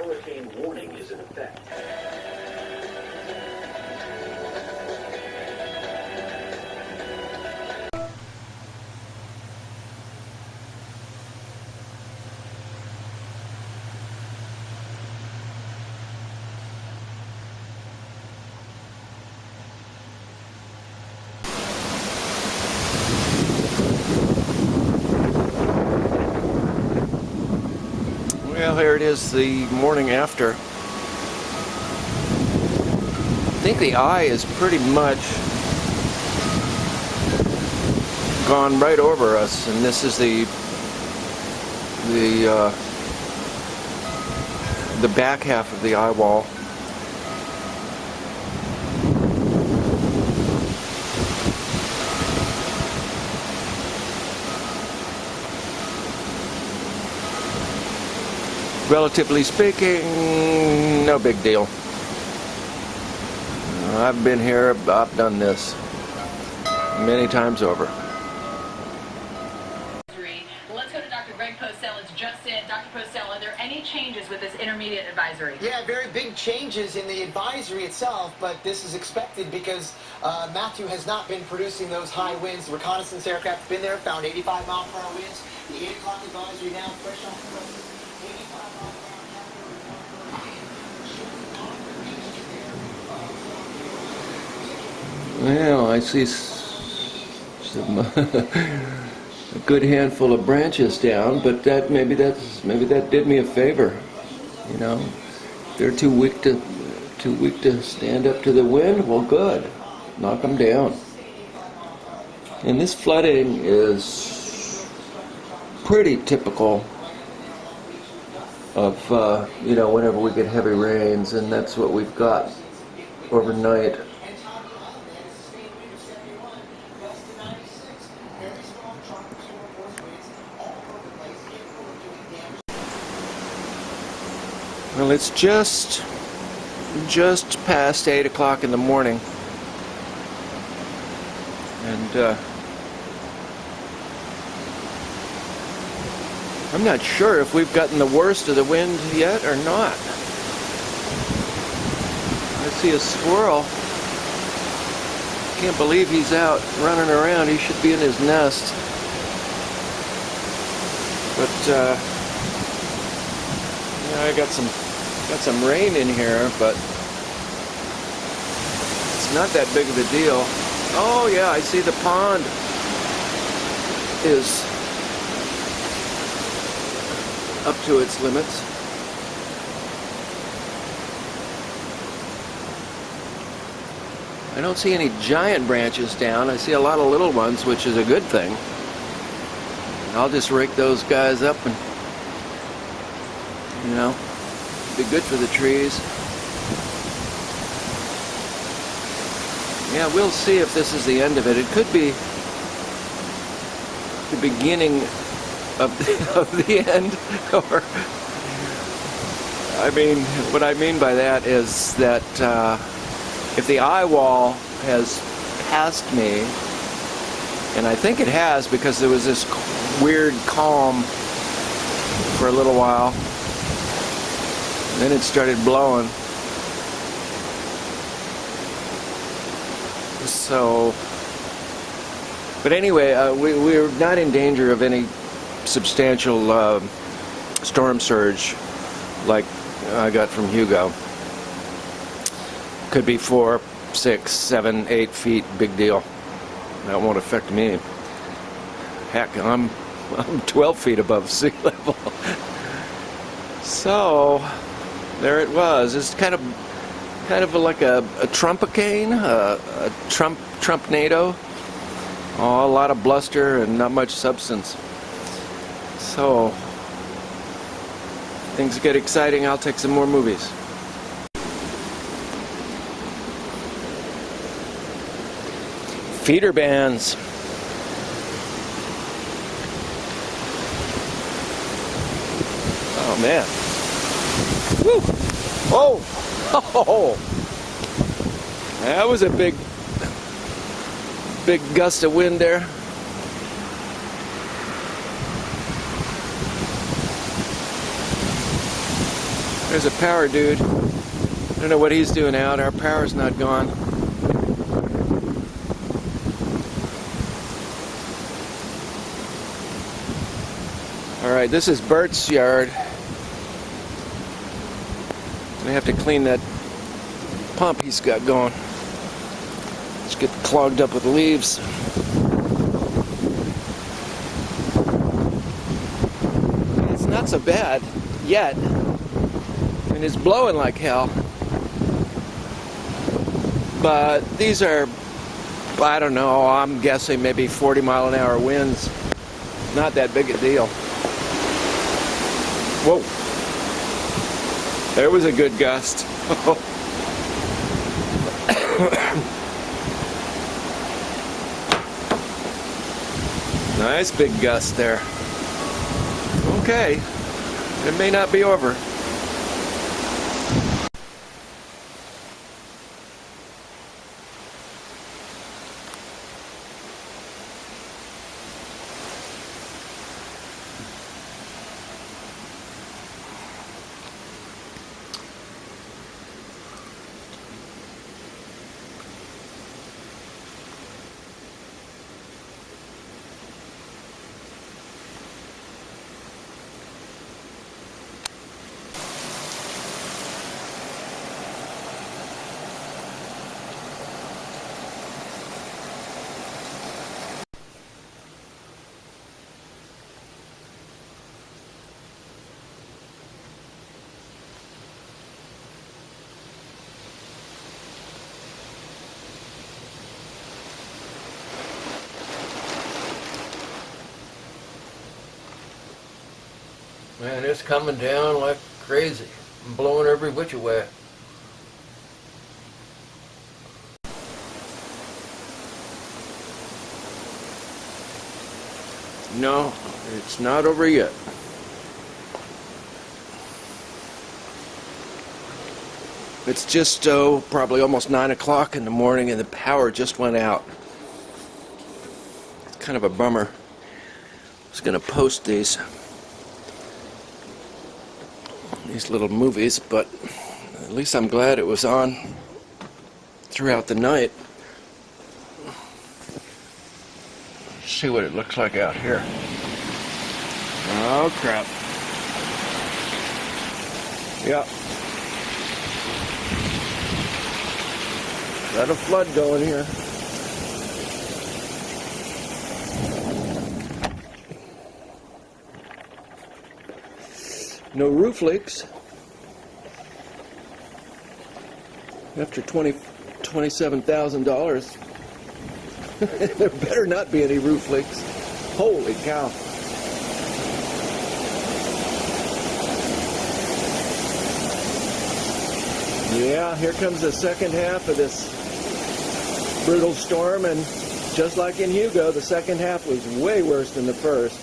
hurricane warning is in effect. Well, here it is the morning after. I think the eye is pretty much gone right over us, and this is the back half of the eye wall. Relatively speaking, no big deal. I've been here, I've done this many times over. Let's go to Dr. Greg Postel. It's just in. Dr. Postel, are there any changes with this intermediate advisory? Yeah, very big changes in the advisory itself, but this is expected because Matthew has not been producing those high winds. The reconnaissance aircraft have been there, found 85-mile-per-hour winds. The 8 o'clock advisory now, fresh off the presses. Well, I see some a good handful of branches down, but maybe that did me a favor. You know, they're too weak to stand up to the wind. Well, good, knock them down. And this flooding is pretty typical of you know, whenever we get heavy rains, and that's what we've got overnight. Well, it's just past 8 o'clock in the morning, and I'm not sure if we've gotten the worst of the wind yet or not. I see a squirrel. Can't believe he's out running around. He should be in his nest. But yeah, I got some rain in here, but it's not that big of a deal. Oh yeah, I see the pond is up to its limits. I don't see any giant branches down. I see a lot of little ones, which is a good thing. I'll just rake those guys up and, you know, be good for the trees. Yeah, we'll see if this is the end of it. It could be the beginning of the end, or I mean, what I mean by that is that if the eye wall has passed me, and I think it has because there was this weird calm for a little while, and then it started blowing. So, but anyway, we're not in danger of any substantial storm surge like I got from Hugo. Could be 4, 6, 7, 8 feet, big deal. That won't affect me. Heck, I'm 12 feet above sea level. So there it was. It's kind of like a Trumpicane, a Trumpnado. Oh, a lot of bluster and not much substance. So things get exciting. I'll take some more movies. Feeder bands. Oh man. Woo! Oh! Oh! That was a big gust of wind there. There's a power dude. I don't know what he's doing out. Our power's not gone. Alright, this is Bert's yard. I have to clean that pump he's got going. It's getting clogged up with leaves. It's not so bad yet. I mean, it's blowing like hell. But these are, I don't know, I'm guessing maybe 40-mile-an-hour winds. Not that big a deal. Whoa. There was a good gust. Nice big gust there. Okay, it may not be over. Man, it's coming down like crazy. I'm blowing every which way. No, it's not over yet. It's just probably almost 9 o'clock in the morning and the power just went out. It's kind of a bummer. I was going to post these little movies, but at least I'm glad it was on throughout the night. Let's see what it looks like out here. Oh crap. Yeah. Got a flood going here. No roof leaks. After $27,000, there better not be any roof leaks. Holy cow. Yeah, here comes the second half of this brutal storm, and just like in Hugo, the second half was way worse than the first.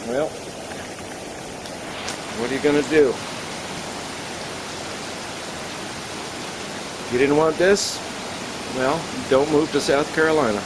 Well, what are you going to do? You didn't want this? Well, don't move to South Carolina.